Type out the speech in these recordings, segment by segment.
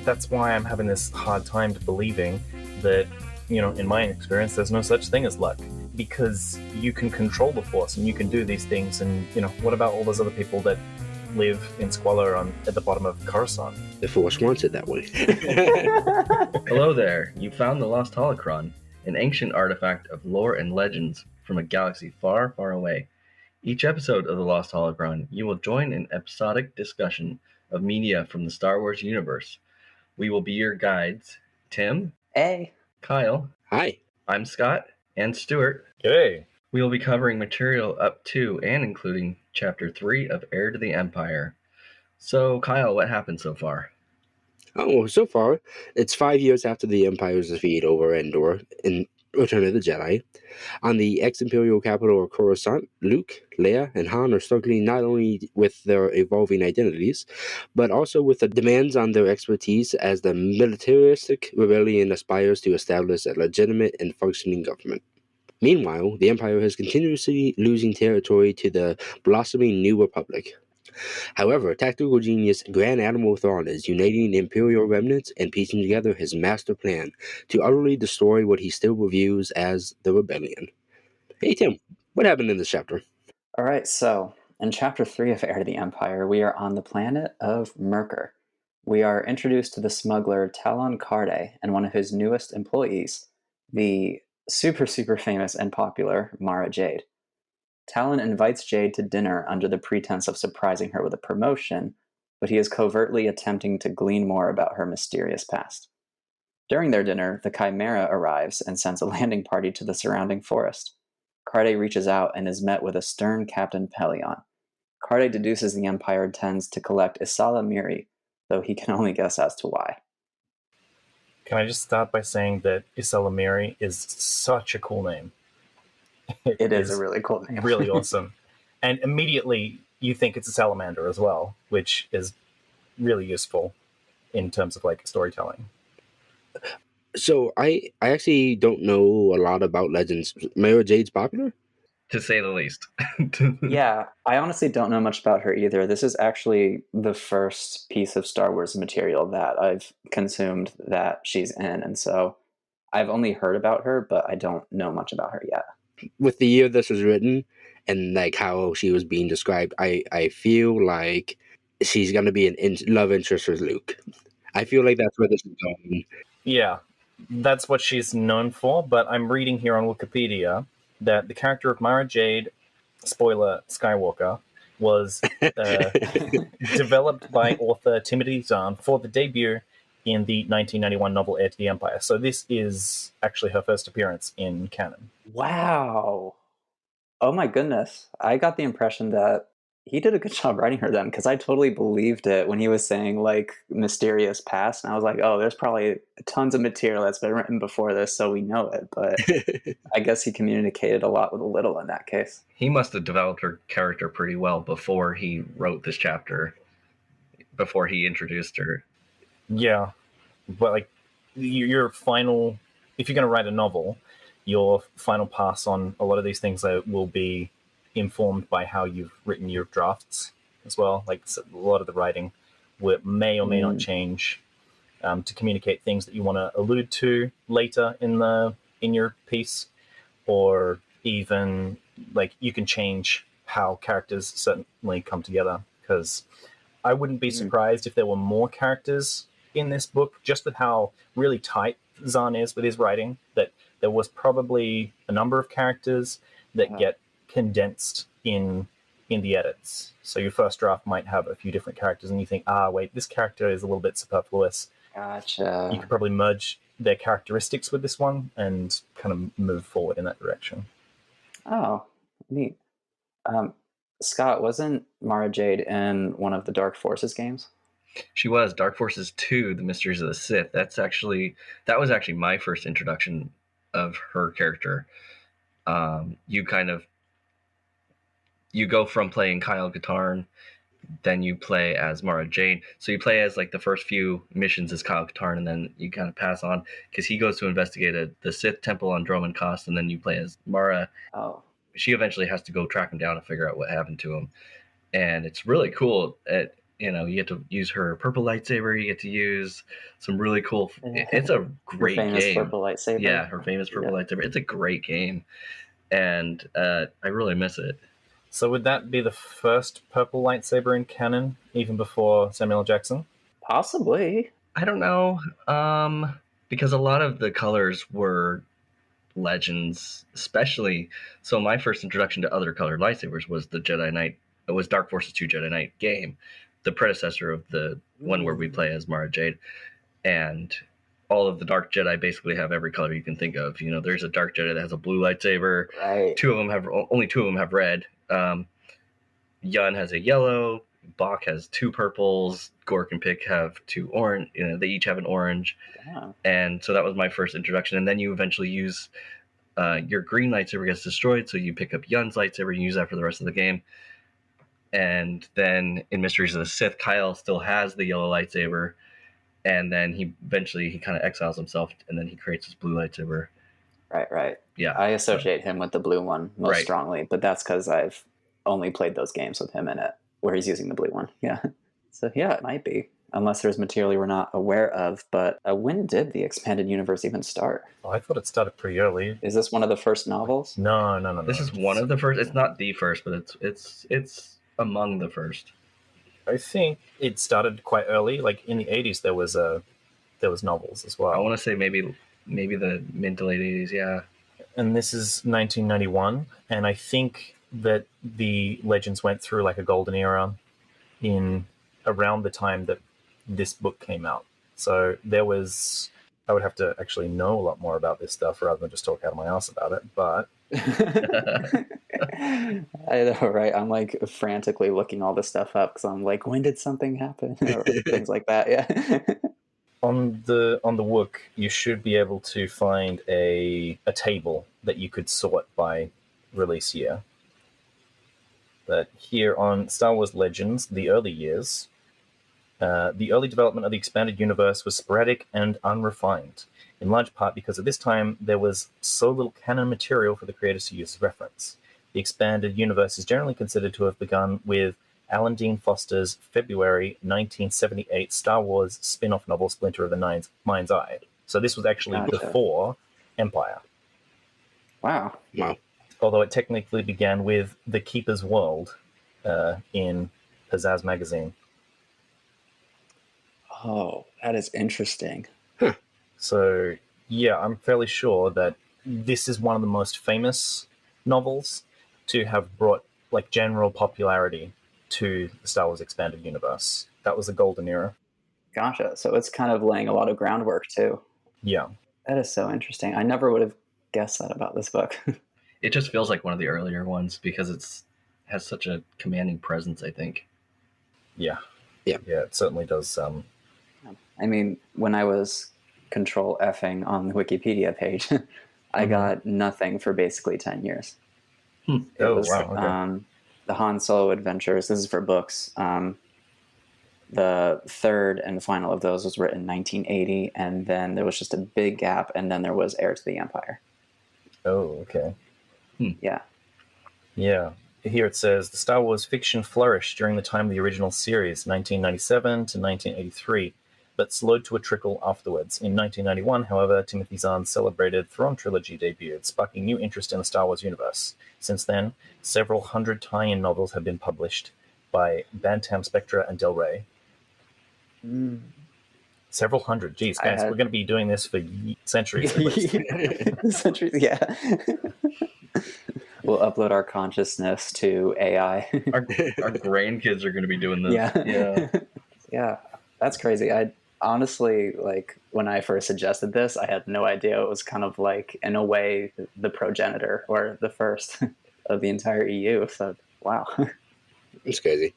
that's why I'm having this hard time believing that, in my experience, there's no such thing as luck. Because you can control the Force and you can do these things, and, what about all those other people that live in squalor at the bottom of Coruscant? The Force wants it that way. Hello there, you found the Lost Holocron, an ancient artifact of lore and legends from a galaxy far, far away. Each episode of the Lost Holocron, you will join an episodic discussion of media from the Star Wars universe. We will be your guides, Tim. Hey. Kyle. Hi. I'm Scott. And Stuart. Hey. We will be covering material up to and including Chapter 3 of Heir to the Empire. So, Kyle, what happened so far? Oh, so far, it's 5 years after the Empire's defeat over Endor in Return of the Jedi. On the ex-Imperial capital of Coruscant, Luke, Leia, and Han are struggling not only with their evolving identities, but also with the demands on their expertise as the militaristic rebellion aspires to establish a legitimate and functioning government. Meanwhile, the Empire is continuously losing territory to the blossoming New Republic. However, tactical genius Grand Admiral Thrawn is uniting Imperial Remnants and piecing together his master plan to utterly destroy what he still views as the rebellion. Hey Tim, what happened in this chapter? Alright, so in Chapter 3 of Heir to the Empire, we are on the planet of Myrkr. We are introduced to the smuggler Talon Karrde and one of his newest employees, the super famous and popular Jade. Talon invites Jade to dinner under the pretense of surprising her with a promotion, but he is covertly attempting to glean more about her mysterious past. During their dinner, the Chimera arrives and sends a landing party to the surrounding forest. Karrde reaches out and is met with a stern Captain Pellaeon. Karrde deduces the Empire intends to collect Isala Miri, though he can only guess as to why. Can I just start by saying that Isala Miri is such a cool name? It is a really cool name. Really awesome. And immediately you think it's a salamander as well, which is really useful in terms of storytelling. So I actually don't know a lot about Legends. Mara Jade's popular? To say the least. Yeah, I honestly don't know much about her either. This is actually the first piece of Star Wars material that I've consumed that she's in, and so I've only heard about her, but I don't know much about her yet. With the year this was written and how she was being described, I feel like she's going to be an love interest with Luke. I feel like that's where this is going. Yeah, that's what she's known for, but I'm reading here on Wikipedia that the character of Mara Jade, spoiler, Skywalker, was developed by author Timothy Zahn for the debut in the 1991 novel Heir to the Empire. So this is actually her first appearance in canon. Wow. Oh my goodness. I got the impression that he did a good job writing her then, because I totally believed it when he was saying mysterious past, and I was like, oh, there's probably tons of material that's been written before this, so we know it, but I guess he communicated a lot with a little in that case. He must have developed her character pretty well before he wrote this chapter, before he introduced her. Yeah, but your final, if you're going to write a novel, your final pass on a lot of these things will be informed by how you've written your drafts as well. A lot of the writing may or may not change to communicate things that you want to allude to later in your piece, or even you can change how characters certainly come together, because I wouldn't be surprised if there were more characters in this book, just with how really tight Zahn is with his writing, that there was probably a number of characters that get condensed in the edits. So your first draft might have a few different characters, and you think, wait, this character is a little bit superfluous. Gotcha. You could probably merge their characteristics with this one and kind of move forward in that direction. Oh, neat. Scott, wasn't Mara Jade in one of the Dark Forces games? She was. Dark Forces 2, The Mysteries of the Sith. That was actually my first introduction of her character. You go from playing Kyle Katarn, then you play as Mara Jade. So you play as the first few missions as Kyle Katarn, and then you kind of pass on because he goes to investigate the Sith temple on Droman Kost, and then you play as Mara. Oh. She eventually has to go track him down and figure out what happened to him. And it's really cool. you get to use her purple lightsaber. You get to use some really cool. It's a great famous game. purple lightsaber. Yeah, her famous purple lightsaber. It's a great game, and I really miss it. So would that be the first purple lightsaber in canon, even before Samuel L. Jackson? Possibly. I don't know, because a lot of the colors were legends, especially. So my first introduction to other colored lightsabers was the Jedi Knight. It was Dark Forces 2 Jedi Knight game, the predecessor of the one where we play as Mara Jade, and all of the Dark Jedi basically have every color you can think of. There's a Dark Jedi that has a blue lightsaber. Right. Only two of them have red. Yun has a yellow. Bach has two purples. Gork and Pick have two orange. They each have an orange. Yeah. And so that was my first introduction. And then you eventually use your green lightsaber gets destroyed, so you pick up Yun's lightsaber and use that for the rest of the game. And then in Mysteries of the Sith, Kyle still has the yellow lightsaber, and then he kind of exiles himself, and then he creates his blue lightsaber. Right. Yeah, I associate him with the blue one most strongly, but that's because I've only played those games with him in it, where he's using the blue one. Yeah. So yeah, it might be. Unless there's material we're not aware of. But when did the expanded universe even start? Oh, I thought it started pretty early. Is this one of the first novels? No. This is one of the first. It's not the first, but it's among the first. I think it started quite early. Like in the 80s, there was novels as well. I want to say maybe the mid to late 80s. Yeah. And this is 1991, and I think that the Legends went through like a golden era in around the time that this book came out. So I would have to actually know a lot more about this stuff rather than just talk out of my ass about it, but I know, right? I'm like frantically looking all this stuff up because I'm like, when did something happen? Or things like that, yeah. On the Wook, you should be able to find a table that you could sort by release year. But here on Star Wars Legends, the early years, the early development of the expanded universe was sporadic and unrefined, in large part because at this time there was so little canon material for the creators to use as reference. The expanded universe is generally considered to have begun with Alan Dean Foster's February 1978 Star Wars spin-off novel Splinter of the Mind's Eye. So this was actually before Empire. Wow. Although it technically began with The Keeper's World in Pizzazz magazine. Oh, that is interesting. So, yeah, I'm fairly sure that this is one of the most famous novels to have brought like general popularity to the Star Wars expanded universe. That was the golden era. Gotcha. So it's kind of laying a lot of groundwork too. Yeah. That is so interesting. I never would have guessed that about this book. It just feels like one of the earlier ones because has such a commanding presence, I think. Yeah, it certainly does. I mean, when I was control Fing on the Wikipedia page, I got nothing for basically 10 years. It was, wow. Okay. The Han Solo Adventures, this is for books. The third and final of those was written in 1980, and then there was just a big gap, and then there was Heir to the Empire. Oh, okay. Yeah. Yeah. Here it says, the Star Wars fiction flourished during the time of the original series, 1997 to 1983, but slowed to a trickle afterwards. In 1991, however, Timothy Zahn's celebrated Thrawn trilogy debuted, sparking new interest in the Star Wars universe. Since then, several hundred tie-in novels have been published by Bantam, Spectra, and Del Rey. Several hundred. Geez, guys, we're going to be doing this for centuries. Centuries, yeah. We'll upload our consciousness to AI. Our grandkids are going to be doing this. Yeah. That's crazy. I honestly, like, when I first suggested this, I had no idea it was kind of like, in a way, the progenitor or the first of the entire EU. So, wow. It's crazy.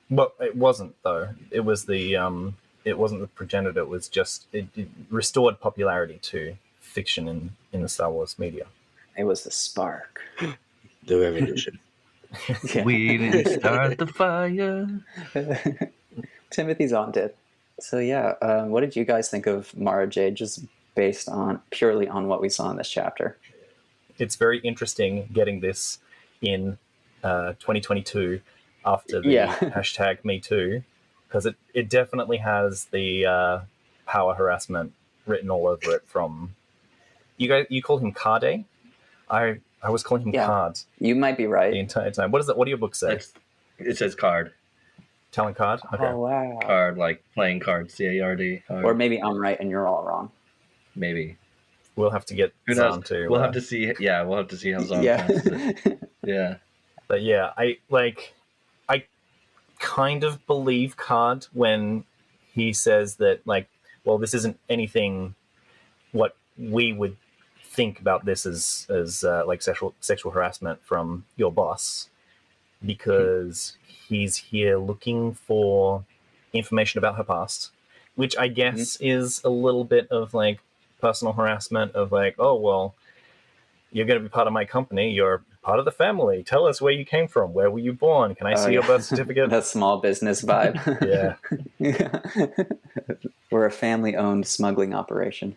Well, it wasn't, though. It was it wasn't the progenitor. It was just, it restored popularity to fiction in the Star Wars media. It was the spark. The revolution. We didn't start the fire. Timothy Zahn did. So yeah, what did you guys think of Mara Jade, just based on purely on what we saw in this chapter? It's very interesting getting this in 2022 after the hashtag Me Too, because it definitely has the power harassment written all over it. From you call him Karrde? I was calling him Card You might be the right. entire time. What is it? What do your books say? It says card. Talon Karrde? Okay. Oh, wow. Card, like playing cards, C-A-R-D. Card. Or maybe I'm right and you're all wrong. Maybe. We'll have to get Who Zahn knows? to. We'll have to see. Yeah, we'll have to see how Zahn Yeah. pronounces it. Yeah. But yeah, I kind of believe Card when he says that, like, well, this isn't anything what we would think about this as like sexual harassment from your boss, because he's here looking for information about her past, which I guess is a little bit of like personal harassment of like, oh, well, you're going to be part of my company. You're part of the family. Tell us where you came from. Where were you born? Can I see your birth certificate? That small business vibe. Yeah. We're a family-owned smuggling operation.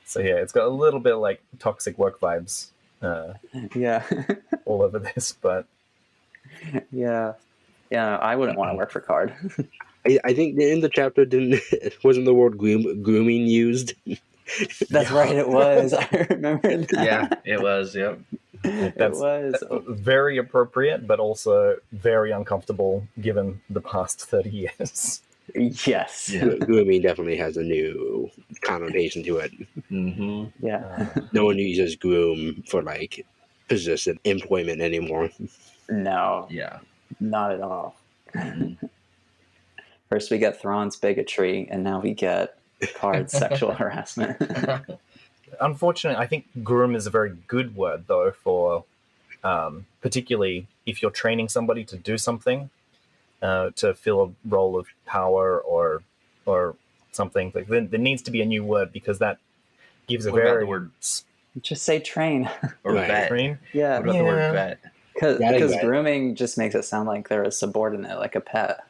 So yeah, it's got a little bit of like toxic work vibes Yeah. all over this, but Yeah. Yeah, I wouldn't want to work for Card. I think in the chapter wasn't the word grooming used. That's right, it was. I remember that. Yeah, it was. Yep. that's It was. very appropriate, but also very uncomfortable given the past 30 years. Yes. Yeah. Grooming definitely has a new connotation to it. Mm-hmm. Yeah. No one uses groom for like persistent employment anymore. No, Yeah. not at all. Mhm. First we get Thrawn's bigotry, and now we get Card's sexual harassment. Unfortunately, I think groom is a very good word, though, for particularly if you're training somebody to do something, to fill a role of power or something. Like, there needs to be a new word, because that gives a What about very the word Just say train. or Right. vet? train. Yeah, What about the word Yeah. vet? because right. grooming just makes it sound like they're a subordinate, like a pet.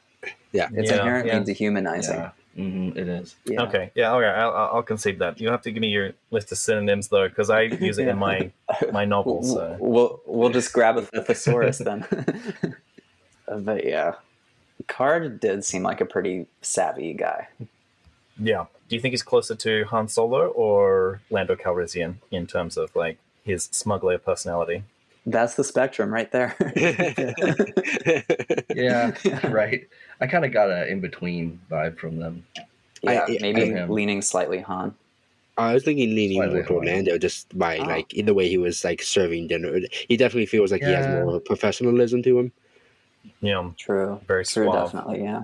Yeah. It's Yeah, inherently yeah. dehumanizing. Yeah. Mm-hmm. It is. Yeah. Okay, yeah, all right, I'll concede that. You have to give me your list of synonyms, though, because I use it in my novel. So We'll just grab a thesaurus then. But yeah, Card did seem like a pretty savvy guy. yeah, do you think he's closer to Han Solo or Lando Calrissian in terms of like his smuggler personality? That's the spectrum right there. Yeah. Right. I kind of got a in between vibe from them. Yeah, I- maybe I- leaning slightly Han. I was thinking leaning Slightly more toward hard. Lando just by Oh. like the way he was like serving dinner. He definitely feels like he has Yeah. more professionalism to him. Yeah, True. very True, suave. definitely. Yeah.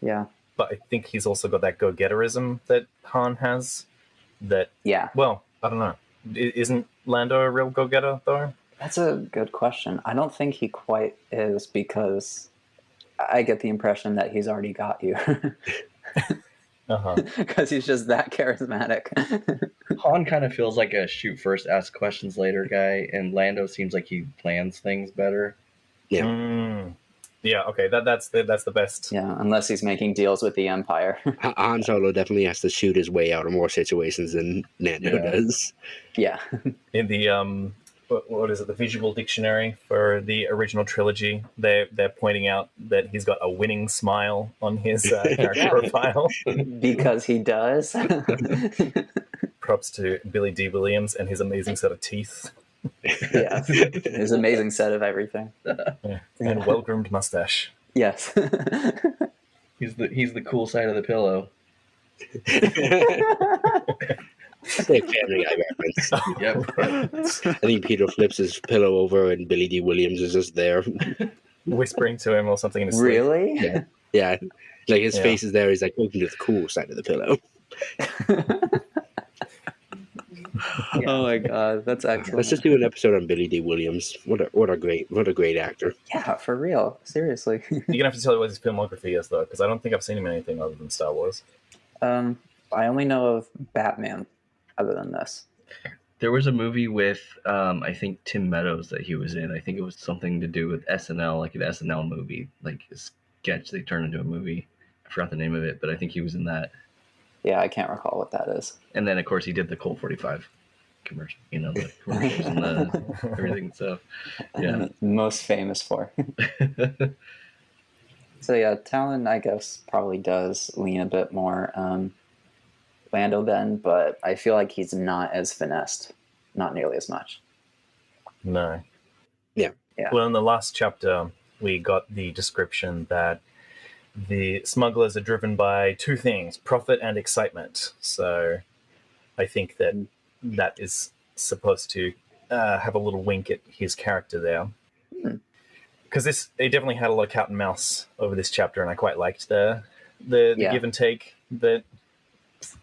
Yeah. But I think he's also got that go-getterism that Han has. That, Yeah. well, I don't know. Isn't Lando a real go-getter, though? That's a good question. I don't think he quite is, because I get the impression that he's already got you. Uh-huh. Because he's just that charismatic. Han kind of feels like a shoot first, ask questions later guy, and Lando seems like he plans things better. Yeah. Yeah, okay, that's the best. Yeah, unless he's making deals with the Empire. Han Solo definitely has to shoot his way out of more situations than Lando Yeah. does. Yeah. In the what is it, the visual dictionary for the original trilogy, they're pointing out that he's got a winning smile on his character profile. Because he does. Props to Billy D. Williams and his amazing set of teeth Yes. His amazing set of everything. and well-groomed mustache. Yes. He's the cool side of the pillow. Big Family Guy reference. Yep. I think Peter flips his pillow over and Billy D. Williams is just there. Whispering to him or something in his sleep. Really? Yeah. Yeah. Like his Yeah. face is there. He's like, looking to the cool side of the pillow. Oh my god, that's excellent. Let's just do an episode on Billy D. Williams. What a great actor. Yeah, for real. Seriously. You're gonna have to tell me what his filmography is, though, because I don't think I've seen him in anything other than Star Wars. I only know of Batman other than this. There was a movie with I think Tim Meadows that he was in. I think it was something to do with SNL, like an SNL movie, like a sketch they turned into a movie. I forgot the name of it, but I think he was in that. Yeah, I can't recall what that is. And then of course he did the Colt 45 commercial, the commercials and the everything. So yeah. Most famous for. So yeah, Talon, I guess, probably does lean a bit more Lando then, but I feel like he's not as finessed, not nearly as much. No. Yeah. Yeah. Well, in the last chapter, we got the description that the smugglers are driven by two things, profit and excitement. So I think that that is supposed to have a little wink at his character there. Because they definitely had a lot of cat and mouse over this chapter, and I quite liked the Yeah. give and take that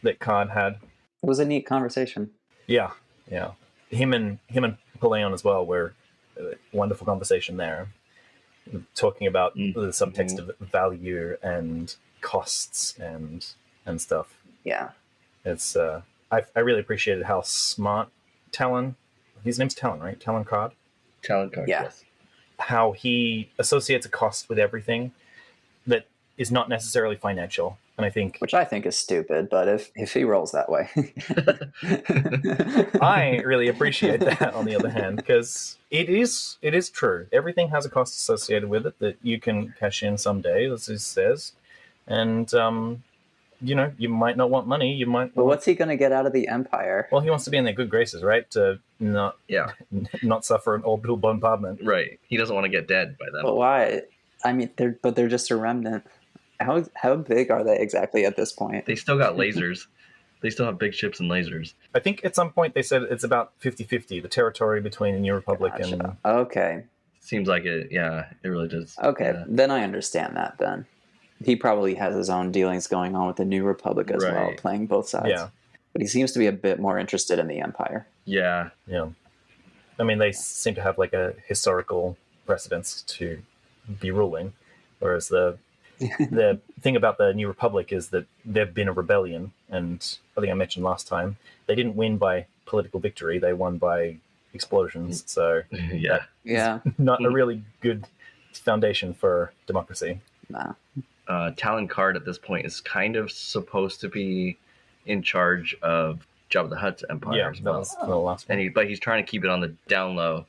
Karrde had. It was a neat conversation. Yeah. Him and Palaeon as well were a wonderful conversation there, talking about the subtext of value and costs and stuff. Yeah. It's I really appreciated how smart Talon, his name's Talon, right? Talon Karrde. Talon Karrde, Yeah. yes. How he associates a cost with everything that is not necessarily financial. And I think Which I think is stupid, but if he rolls that way. I really appreciate that on the other hand, because it is true. Everything has a cost associated with it that you can cash in someday, as he says. And you might not want money, you might But what's he going to get out of the Empire? Well, he wants to be in their good graces, right? To not suffer an orbital bombardment. Right. He doesn't want to get dead by them. But why? I mean, they're just a remnant. How big are they exactly at this point? They still got lasers. They still have big ships and lasers. I think at some point they said it's about 50-50, the territory between the New Republic and... Okay. Seems like it. Yeah, it really does. Okay, Yeah. then I understand that then. He probably has his own dealings going on with the New Republic as well, Right. playing both sides. Yeah. But he seems to be a bit more interested in the Empire. Yeah. Yeah. I mean, they seem to have like a historical precedence to be ruling, whereas the thing about the New Republic is that they've been a rebellion, and I think I mentioned last time, they didn't win by political victory, they won by explosions, so Yeah. Yeah. not a really good foundation for democracy. Nah. Talon Karrde at this point is kind of supposed to be in charge of Jabba the Hutt's empire Yeah, as that well. was the last one. But he's trying to keep it on the down low,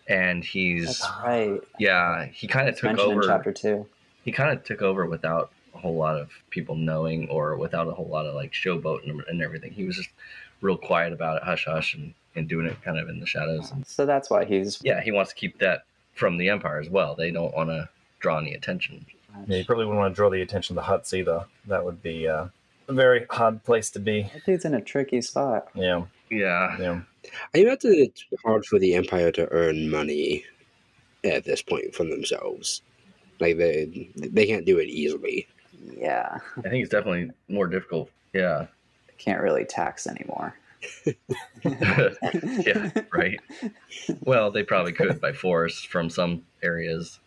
and he's That's right. he kind of It's took mentioned over. in chapter 2. He kind of took over without a whole lot of people knowing, or without a whole lot of like showboat and everything. He was just real quiet about it, hush hush, and doing it kind of in the shadows. So that's why he's... Yeah, he wants to keep that from the Empire as well. They don't want to draw any attention. Yeah, you probably wouldn't want to draw the attention of the Hutts either. That would be a very hard place to be. That dude's in a tricky spot. Yeah. Yeah. I imagine it's hard for the Empire to earn money at this point from themselves. Like they can't do it easily. Yeah. I think it's definitely more difficult. Yeah. Can't really tax anymore. Yeah, right. Well, they probably could by force from some areas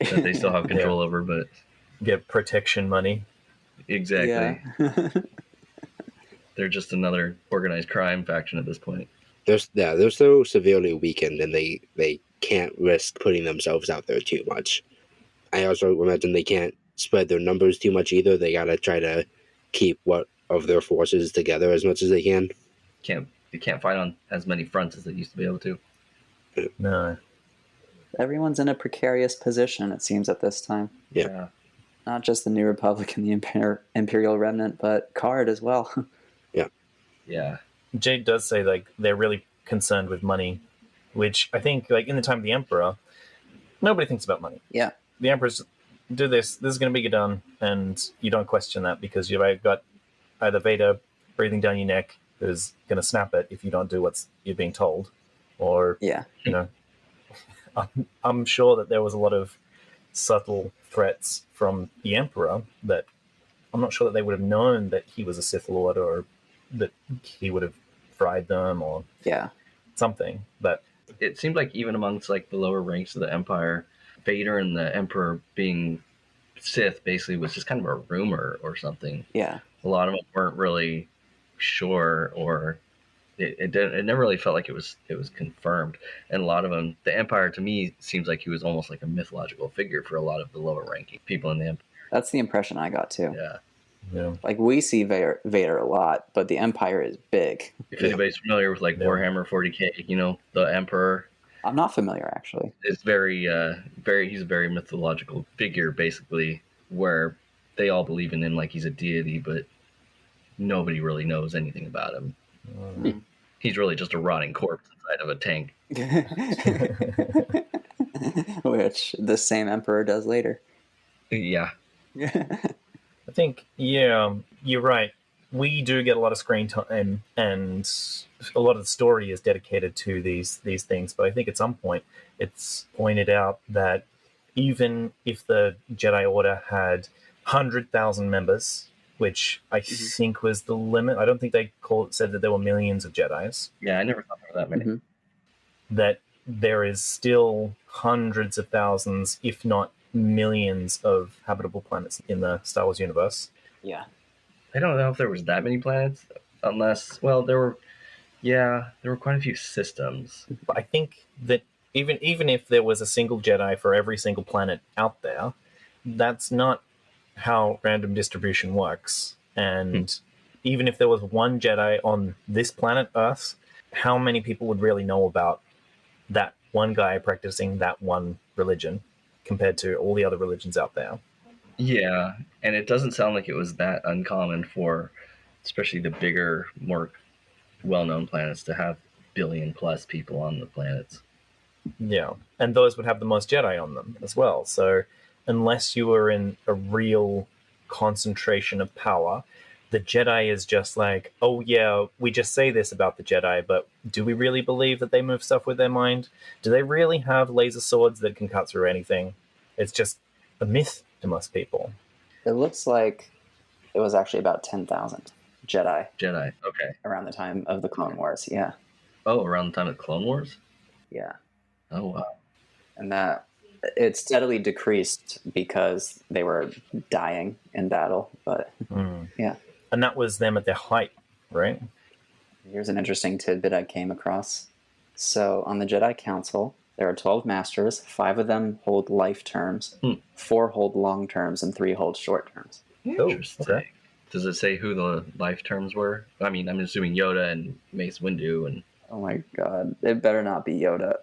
that they still have control over, but Get protection money. exactly. Yeah. They're just another organized crime faction at this point. They're so severely weakened, and they can't risk putting themselves out there too much. I also imagine they can't spread their numbers too much either. They gotta try to keep what of their forces together as much as they can. They can't fight on as many fronts as they used to be able to. No. Everyone's in a precarious position, it seems, at this time. Yeah. Not just the New Republic and the Imperial Remnant, but Karrde as well. Yeah. Jade does say like they're really concerned with money, which I think like in the time of the Emperor, nobody thinks about money. Yeah. The Emperor's do this is going to be done, and you don't question that because you've got either Vader breathing down your neck who's going to snap it if you don't do what you're being told, or Yeah. I'm sure that there was a lot of subtle threats from the Emperor that I'm not sure that they would have known that he was a Sith Lord, or that he would have fried them or Yeah. something. But It seemed like even amongst like the lower ranks of the Empire, Vader and the Emperor being Sith basically was just kind of a rumor or something. Yeah. A lot of them weren't really sure, or it never really felt like it was confirmed. And a lot of them, the Empire to me seems like he was almost like a mythological figure for a lot of the lower ranking people in the Empire. That's the impression I got too. Yeah. Like we see Vader a lot, but the Empire is big. If anybody's familiar with like Warhammer 40K, the Emperor I'm not familiar actually. is very he's a very mythological figure basically. where they all believe in him like he's a deity, but nobody really knows anything about him. He's really just a rotting corpse inside of a tank. Which the same emperor does later. Yeah. I think, yeah, you're right. We do get a lot of screen time, and a lot of the story is dedicated to these things. But I think at some point it's pointed out that even if the Jedi Order had 100,000 members, which I think was the limit, I don't think they said that there were millions of Jedis. Yeah, I never thought there were that many. That there is still hundreds of thousands, if not millions, of habitable planets in the Star Wars universe. Yeah. I don't know if there was that many planets, unless, well, there were quite a few systems. But I think that even if there was a single Jedi for every single planet out there, that's not how random distribution works. And even if there was one Jedi on this planet Earth, how many people would really know about that one guy practicing that one religion compared to all the other religions out there? Yeah, and it doesn't sound like it was that uncommon for especially the bigger, more well-known planets to have billion-plus people on the planets. Yeah, and those would have the most Jedi on them as well. So unless you were in a real concentration of power, the Jedi is just like, oh yeah, we just say this about the Jedi, but do we really believe that they move stuff with their mind? Do they really have laser swords that can cut through anything? It's just a myth to most people. It looks like it was actually about 10,000 Jedi Okay. around the time of the Clone Wars. Yeah. Oh, around the time of the Clone Wars? Yeah. Oh, wow. And that it steadily decreased because they were dying in battle. But yeah. And that was them at their height, right? Here's an interesting tidbit I came across. So on the Jedi Council, there are 12 masters. 5 of them hold life terms, 4 hold long terms, and 3 hold short terms. Interesting. Okay. Does it say who the life terms were? I mean, I'm assuming Yoda and Mace Windu and... Oh my god. It better not be Yoda.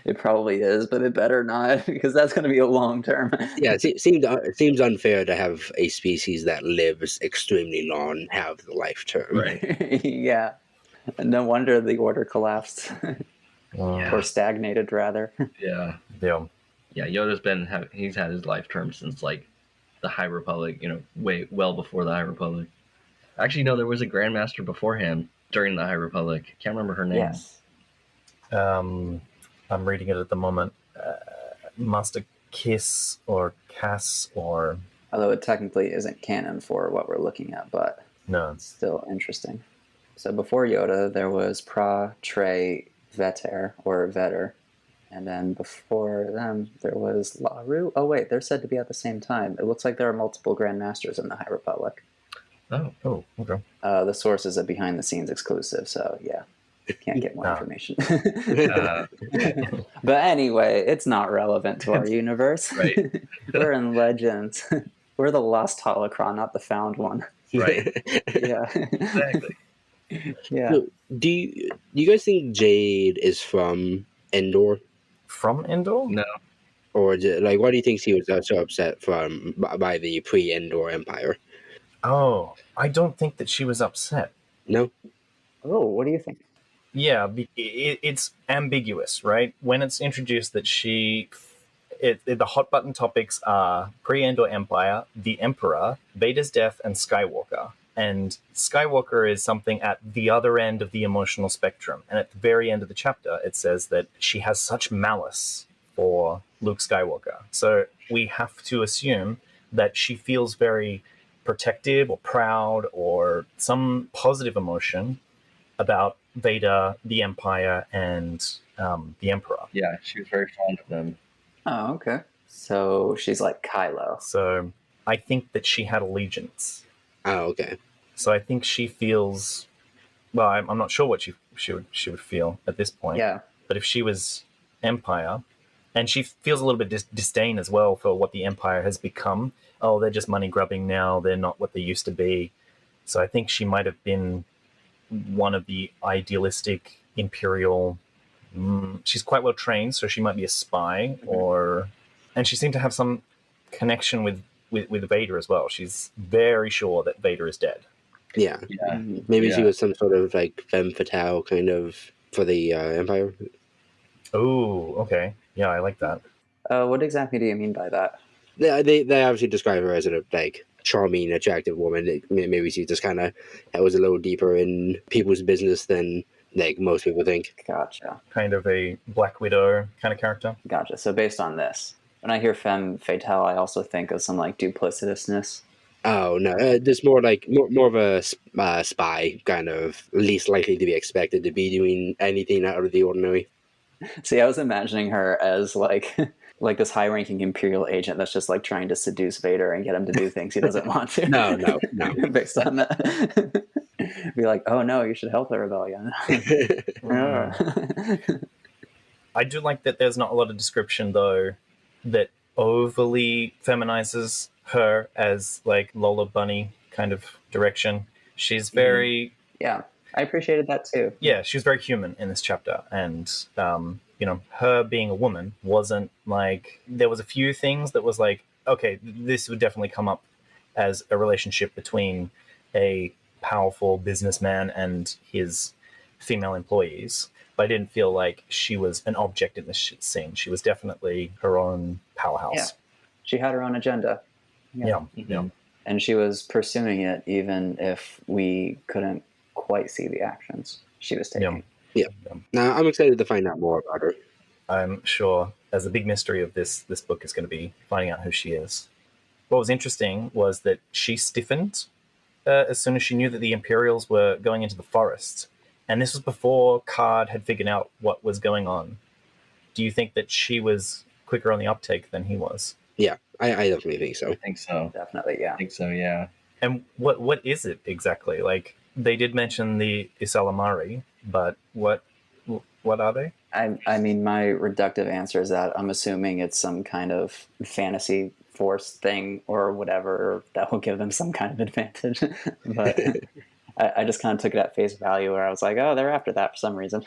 It probably is, but it better not, because that's going to be a long term. Yeah, it seems unfair to have a species that lives extremely long have the life term. Right. Yeah. No wonder the order collapsed. Or stagnated, rather. Yeah. Yeah. Yeah, Yoda's he's had his life term since, like, the High Republic, well before the High Republic. Actually, no, there was a Grandmaster before him during the High Republic. Can't remember her name. Yes. I'm reading it at the moment. Master Kiss or Cass or... Although it technically isn't canon for what we're looking at, but No. it's still interesting. So before Yoda, there was Pra, Trey, Veter, or Veter. And then before them, there was Laru. Oh, wait, they're said to be at the same time. It looks like there are multiple Grandmasters in the High Republic. Oh. Oh, okay. The source is a behind-the-scenes exclusive, so yeah. Can't get more information. But anyway, it's not relevant to our universe. Right. We're in Legends. We're the lost holocron, not the found one. Right. Yeah. Exactly. Yeah. So, do you guys think Jade is from Endor? From Endor? No. Or why do you think she was so upset by the pre-Endor Empire? Oh, I don't think that she was upset. No? Oh, what do you think? Yeah, it's ambiguous, right? When it's introduced that the hot button topics are pre-Endor Empire, the Emperor, Vader's death, and Skywalker. And Skywalker is something at the other end of the emotional spectrum. And at the very end of the chapter, it says that she has such malice for Luke Skywalker. So we have to assume that she feels very protective or proud or some positive emotion about Vader, the Empire, and the Emperor. Yeah, she was very fond of them. Oh, okay. So she's like Kylo. So I think that she had allegiance. Oh, okay. So I think she feels... Well, I'm not sure what she would feel at this point. Yeah. But if she was Empire, and she feels a little bit disdain as well for what the Empire has become. Oh, they're just money grubbing now. They're not what they used to be. So I think she might have been one of the idealistic Imperial... she's quite well trained, so she might be a spy, and she seemed to have some connection with Vader as well. She's very sure that Vader is dead. Yeah. Yeah. Maybe she Yeah. was some sort of like femme fatale kind of for the Empire. Oh, okay. Yeah, I like that. What exactly do you mean by that? They obviously describe her as a like charming, attractive woman. Maybe she just kind of was a little deeper in people's business than like most people think. Gotcha. Kind of a Black Widow kind of character. Gotcha. So based on this, when I hear femme fatale, I also think of some like duplicitousness. Oh no, just more like more of a spy kind of, least likely to be expected to be doing anything out of the ordinary. See, I was imagining her as like like this high-ranking Imperial agent that's just like trying to seduce Vader and get him to do things he doesn't want to. No. Based on that, be like, oh no, you should help the rebellion. I do like that there's not a lot of description, though, that overly feminizes her as like Lola Bunny kind of direction. She's very... Yeah, I appreciated that too. Yeah, she was very human in this chapter. And, her being a woman wasn't like... There was a few things that was like, okay, this would definitely come up as a relationship between a powerful businessman and his female employees. But I didn't feel like she was an object in this scene. She was definitely her own powerhouse. Yeah. She had her own agenda. Yeah. And she was pursuing it even if we couldn't quite see the actions she was taking. Yeah. Now I'm excited to find out more about her. I'm sure as a big mystery of this book is going to be finding out who she is. What was interesting was that she stiffened as soon as she knew that the Imperials were going into the forest. And this was before Karrde had figured out what was going on. Do you think that she was quicker on the uptake than he was? Yeah, I definitely think so. I think so. Definitely, yeah. I think so, yeah. And what is it exactly? Like, they did mention the Isalamari, but what are they? I mean, my reductive answer is that I'm assuming it's some kind of fantasy force thing or whatever that will give them some kind of advantage. But I just kind of took it at face value where I was like, oh, they're after that for some reason.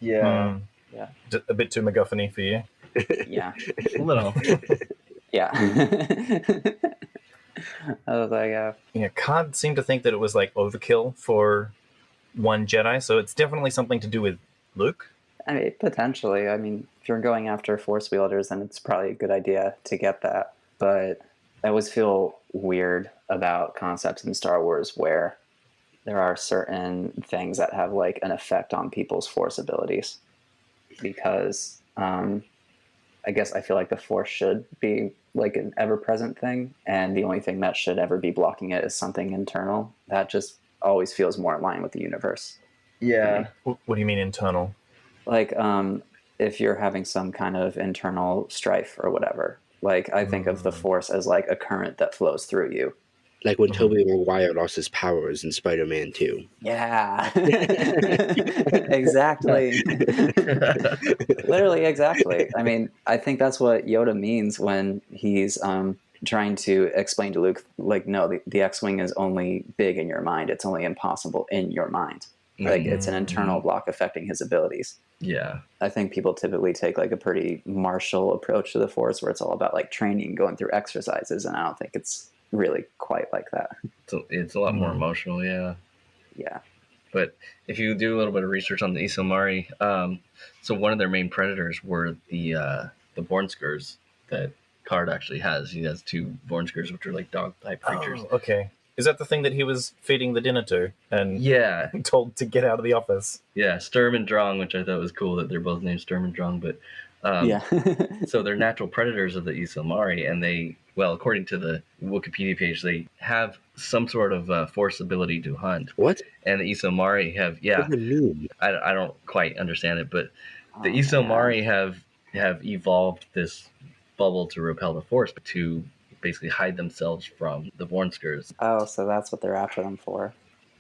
Yeah. Yeah. A bit too MacGuffin-y for you? Yeah. A little. Yeah. I was like, Karrde seemed to think that it was like overkill for one Jedi, so it's definitely something to do with Luke. I mean, potentially. I mean, if you're going after force wielders, then it's probably a good idea to get that. But I always feel weird about concepts in Star Wars where there are certain things that have like an effect on people's force abilities. Because I guess I feel like the force should be like an ever-present thing, and the only thing that should ever be blocking it is something internal. That just always feels more in line with the universe. Yeah. What do you mean internal? Like, if you're having some kind of internal strife or whatever, like I think of the force as like a current that flows through you. Like when Tobey Maguire lost his powers in Spider-Man 2. Yeah. Exactly. Literally, exactly. I mean, I think that's what Yoda means when he's trying to explain to Luke, like, no, the X-Wing is only big in your mind. It's only impossible in your mind. Like, it's an internal block affecting his abilities. Yeah. I think people typically take like a pretty martial approach to the Force where it's all about like training, going through exercises, and I don't think it's really quite like that. It's a lot more emotional, yeah. Yeah. But if you do a little bit of research on the Isilmari, so one of their main predators were the Bornskurs that Karrde actually has. He has 2 Bornskurs, which are like dog-type creatures. Oh, okay. Is that the thing that he was feeding the dinner to and Yeah. told to get out of the office? Yeah, Sturm and Drong, which I thought was cool that they're both named Sturm and Drong. But Yeah. so they're natural predators of the Isilmari, and they, well, according to the Wikipedia page, they have some sort of force ability to hunt. What? And the Isilmari have, What does it mean? I don't quite understand it, but the Oh, Isilmari have evolved this bubble to repel the force, but to basically hide themselves from the Bornskurs. Oh, so that's what they're after them for.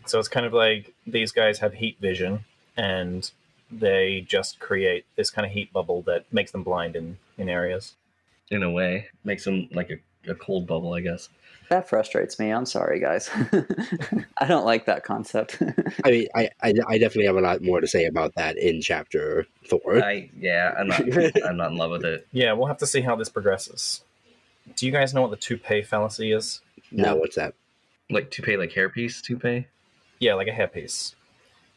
So it's kind of like these guys have heat vision and they just create this kind of heat bubble that makes them blind in areas. In a way, makes them like a cold bubble, I guess. That frustrates me. I'm sorry, guys. I don't like that concept. I mean, I definitely have a lot more to say about that in chapter 4. I'm not in love with it. Yeah, we'll have to see how this progresses. Do you guys know what the toupee fallacy is? No, what's that? Like toupee, like hairpiece toupee? Yeah, like a hairpiece.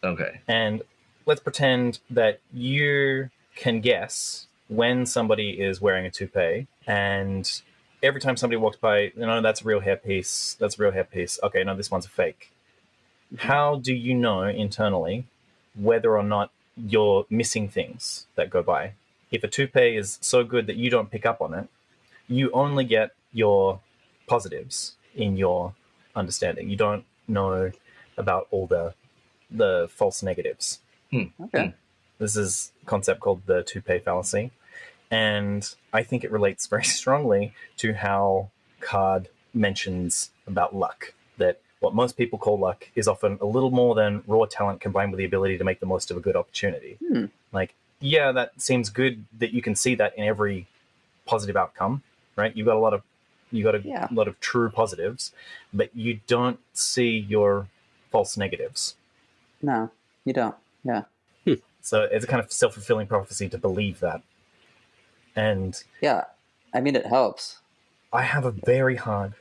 Okay. And let's pretend that you can guess when somebody is wearing a toupee, and every time somebody walks by, that's a real hairpiece, that's a real hairpiece. Okay, no, this one's a fake. How do you know internally whether or not you're missing things that go by? If a toupee is so good that you don't pick up on it, you only get your positives in your understanding. You don't know about all the false negatives. Okay. This is a concept called the toupee fallacy. And I think it relates very strongly to how Karrde mentions about luck, that what most people call luck is often a little more than raw talent combined with the ability to make the most of a good opportunity. Like, yeah, that seems good that you can see that in every positive outcome, right? You've got a lot of true positives, but you don't see your false negatives. No, you don't. Yeah. So it's a kind of self-fulfilling prophecy to believe that. And Yeah, I mean, it helps. I have a very hard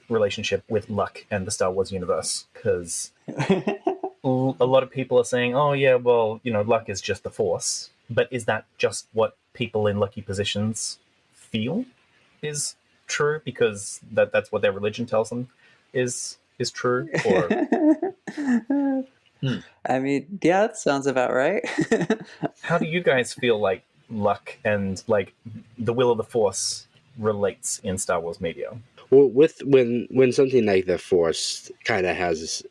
relationship with luck and the Star Wars universe, because a lot of people are saying, oh yeah, well, luck is just the Force. But is that just what people in lucky positions feel is true, because that's what their religion tells them is true? Or I mean, yeah, that sounds about right. how do you guys feel like luck and like the will of the Force relates in Star Wars media? Well, when something like the Force kind of has,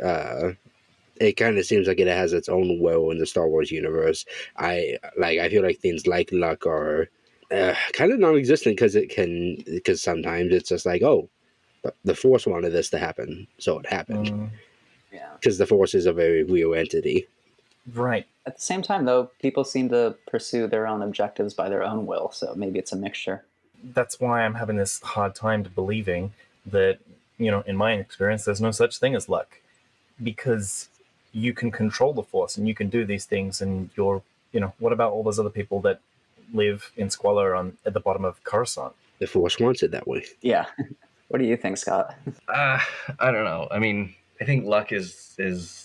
it kind of seems like it has its own will in the Star Wars universe. I feel like things like luck are kind of non-existent, because sometimes it's just like, oh, the Force wanted this to happen, so it happened. Yeah. Because the Force is a very real entity. Right. At the same time, though, people seem to pursue their own objectives by their own will, so maybe it's a mixture. That's why I'm having this hard time to believing that, in my experience, there's no such thing as luck, because you can control the Force and you can do these things, and what about all those other people that live in squalor at the bottom of Coruscant? The Force wants it that way. Yeah. What do you think, Scott? I don't know. I mean, I think luck is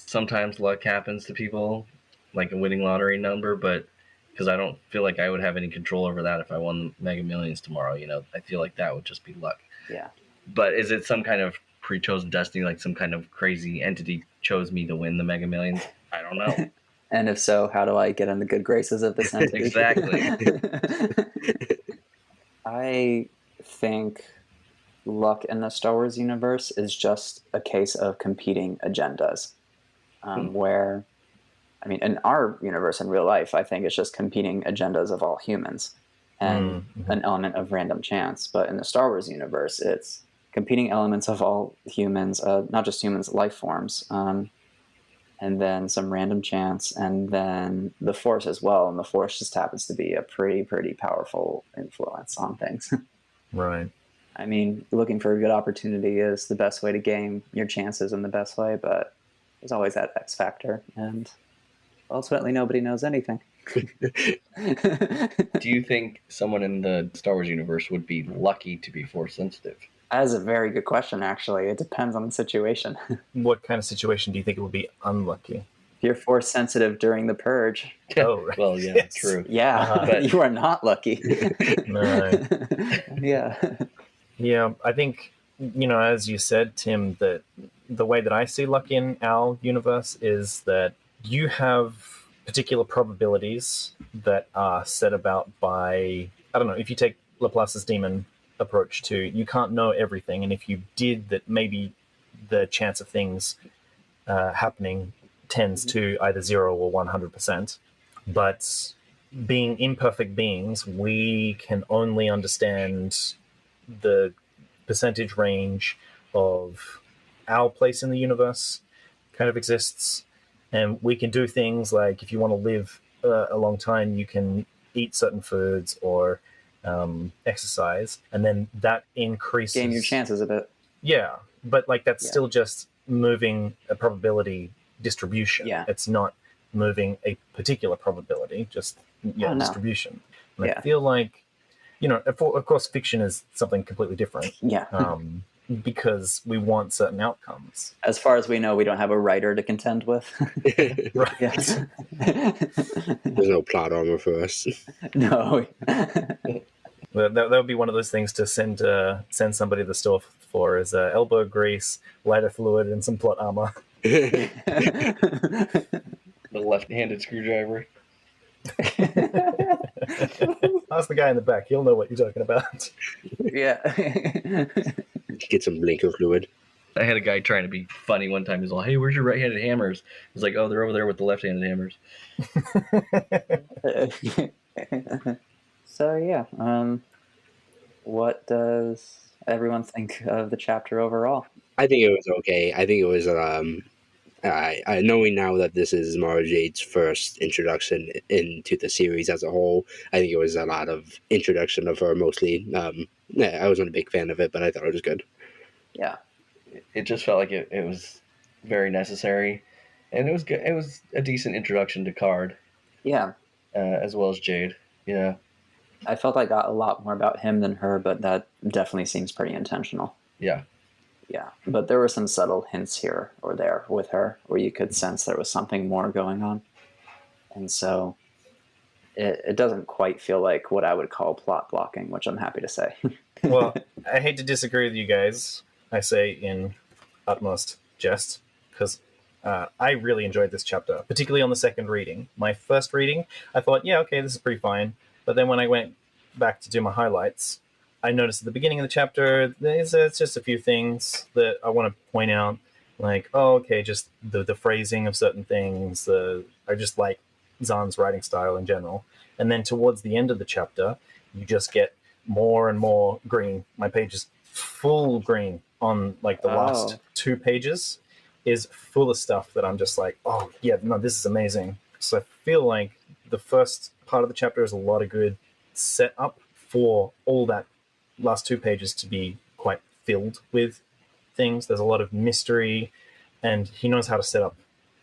sometimes luck happens to people, like a winning lottery number, but because I don't feel like I would have any control over that if I won Mega Millions tomorrow, I feel like that would just be luck. Yeah. But is it some kind of pre-chosen destiny, like some kind of crazy entity chose me to win the Mega Millions? I don't know. And if so, how do I get in the good graces of this entity? Exactly. I think luck in the Star Wars universe is just a case of competing agendas, where, I mean, in our universe in real life, I think it's just competing agendas of all humans and an element of random chance. But in the Star Wars universe, it's competing elements of all humans, not just humans, life forms, and then some random chance, and then the Force as well. And the Force just happens to be a pretty powerful influence on things. Right. I mean, looking for a good opportunity is the best way to gain your chances in the best way, but there's always that X factor, and ultimately nobody knows anything. Do you think someone in the Star Wars universe would be lucky to be Force sensitive? That is a very good question, actually. It depends on the situation. What kind of situation do you think it would be unlucky? If you're Force sensitive during the Purge, Oh, right. Well, yeah, Yes. true. yeah, But- you are not lucky. No. Yeah. Yeah, I think, as you said, Tim, that the way that I see luck in our universe is that you have particular probabilities that are set about by, I don't know, if you take Laplace's demon approach to, you can't know everything, and if you did, that maybe the chance of things happening tends to either 0 or 100%. But being imperfect beings, we can only understand the percentage range of our place in the universe kind of exists, and we can do things like, if you want to live a long time, you can eat certain foods or exercise, and then that increases Gain your chances a bit. Yeah, but like that's Yeah. still just moving a probability distribution. Yeah. It's not moving a particular probability, just Oh, no. distribution. And I Yeah. feel like, of course, fiction is something completely different. Yeah. Because we want certain outcomes. As far as we know, we don't have a writer to contend with. Right. Yeah. There's no plot armor for us. No. That would be one of those things to send somebody to the store for is elbow grease, lighter fluid, and some plot armor. The left-handed screwdriver. Ask the guy in the back; he'll know what you're talking about. Yeah. Get some blinker fluid. I had a guy trying to be funny one time. He's like, "Hey, where's your right-handed hammers?" I was like, "Oh, they're over there with the left-handed hammers." So yeah, what does everyone think of the chapter overall? I think it was okay. I think it was knowing now that this is Mara Jade's first introduction into the series as a whole, I think it was a lot of introduction of her mostly. I wasn't a big fan of it, but I thought it was good. Yeah. It just felt like it was very necessary, and it was good. It was a decent introduction to Karrde, Yeah. as well as Jade. Yeah, I felt I got a lot more about him than her, but that definitely seems pretty intentional. yeah. Yeah, but there were some subtle hints here or there with her where you could sense there was something more going on. And so it doesn't quite feel like what I would call plot blocking, which I'm happy to say. Well, I hate to disagree with you guys. I say in utmost jest, because I really enjoyed this chapter, particularly on the second reading. My first reading, I thought, yeah, okay, this is pretty fine. But then when I went back to do my highlights, I noticed at the beginning of the chapter, it's just a few things that I want to point out. Like, oh, okay, just the phrasing of certain things. I just like Zahn's writing style in general. And then towards the end of the chapter, you just get more and more green. My page is full green on like the last 2 pages is full of stuff that I'm just like, oh, yeah, no, this is amazing. So I feel like the first part of the chapter is a lot of good setup for all that last 2 pages to be quite filled with things. There's a lot of mystery, and he knows how to set up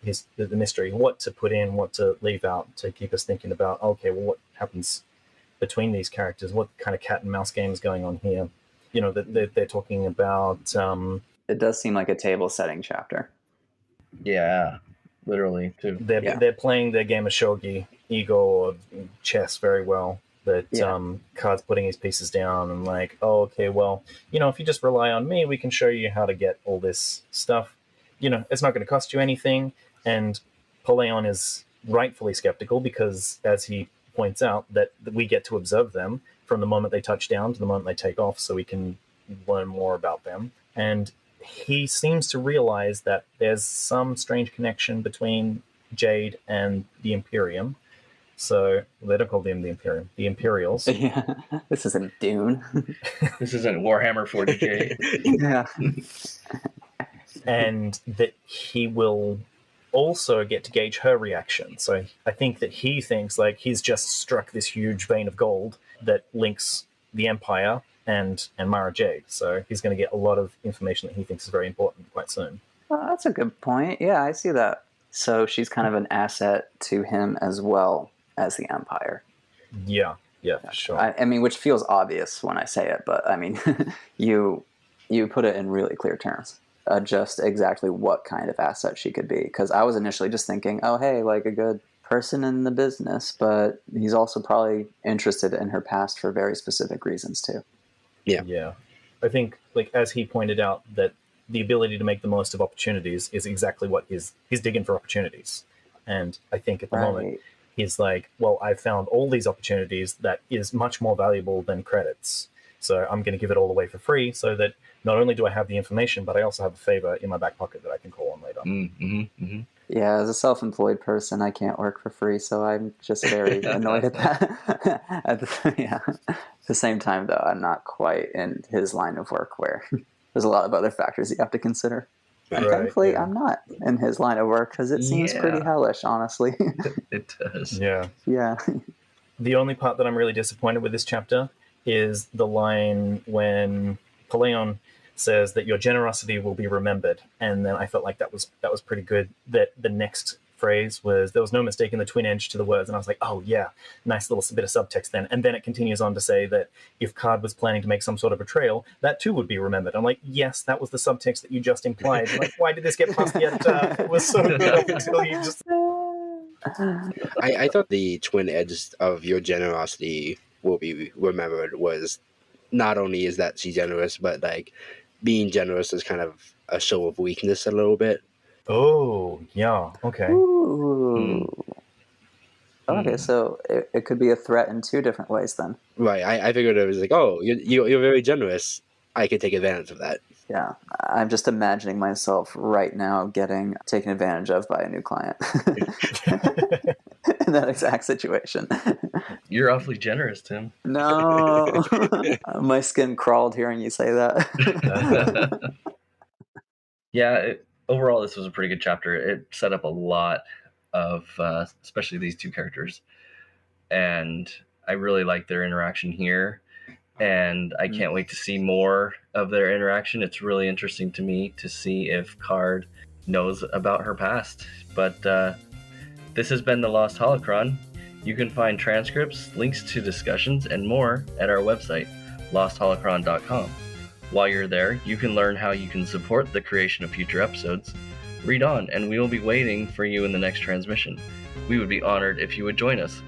the mystery, what to put in, what to leave out, to keep us thinking about, okay, well, what happens between these characters? What kind of cat and mouse game is going on here? They're talking about... It does seem like a table setting chapter. Yeah, literally, too. They're playing their game of shogi, ego, or chess very well. That Karrde's putting his pieces down and like, oh, okay, well, if you just rely on me, we can show you how to get all this stuff. It's not going to cost you anything. And Paleon is rightfully skeptical because, as he points out, that we get to observe them from the moment they touch down to the moment they take off, so we can learn more about them. And he seems to realize that there's some strange connection between Jade and the Imperium. So they don't call them the Imperium, the Imperials. Yeah, this isn't Dune. This isn't Warhammer 40K. Yeah. And that he will also get to gauge her reaction. So I think that he thinks like he's just struck this huge vein of gold that links the Empire and Mara Jade. So he's going to get a lot of information that he thinks is very important quite soon. Well, that's a good point. Yeah, I see that. So she's kind of an asset to him as well as the Empire. Yeah, for sure. I mean, which feels obvious when I say it, but I mean, you put it in really clear terms. Just exactly what kind of asset she could be. Because I was initially just thinking, oh, hey, like a good person in the business, but he's also probably interested in her past for very specific reasons too. Yeah. I think, like as he pointed out, that the ability to make the most of opportunities is exactly what he's digging for opportunities. And I think at the moment he's like, well, I've found all these opportunities that is much more valuable than credits. So I'm going to give it all away for free so that not only do I have the information, but I also have a favor in my back pocket that I can call on later. Mm-hmm, mm-hmm. Yeah, as a self-employed person, I can't work for free, so I'm just very annoyed at that. At the same time, though, I'm not quite in his line of work where there's a lot of other factors you have to consider. And thankfully, I'm not in his line of work because it seems pretty hellish, honestly. It does. Yeah. Yeah. The only part that I'm really disappointed with this chapter is the line when Paleon says that your generosity will be remembered, and then I felt like that was pretty good. That the next phrase was, there was no mistaking the twin edge to the words. And I was like, oh, yeah, nice little bit of subtext then. And then it continues on to say that if Karrde was planning to make some sort of betrayal, that too would be remembered. I'm like, yes, that was the subtext that you just implied. Like, why did this get past the editor? It was so good up until you just... I thought the twin edge of your generosity will be remembered was not only is that she's generous, but like being generous is kind of a show of weakness a little bit. Oh, yeah, okay. Ooh. Okay, so it could be a threat in two different ways then. Right. I figured it was like, oh, you're very generous. I could take advantage of that. Yeah, I'm just imagining myself right now getting taken advantage of by a new client in that exact situation. You're awfully generous, Tim. No, my skin crawled hearing you say that. Yeah, overall, this was a pretty good chapter. It set up a lot of, especially these two characters. And I really like their interaction here. And I can't wait to see more of their interaction. It's really interesting to me to see if Karrde knows about her past. But this has been The Lost Holocron. You can find transcripts, links to discussions, and more at our website, lostholocron.com. While you're there, you can learn how you can support the creation of future episodes. Read on, and we will be waiting for you in the next transmission. We would be honored if you would join us.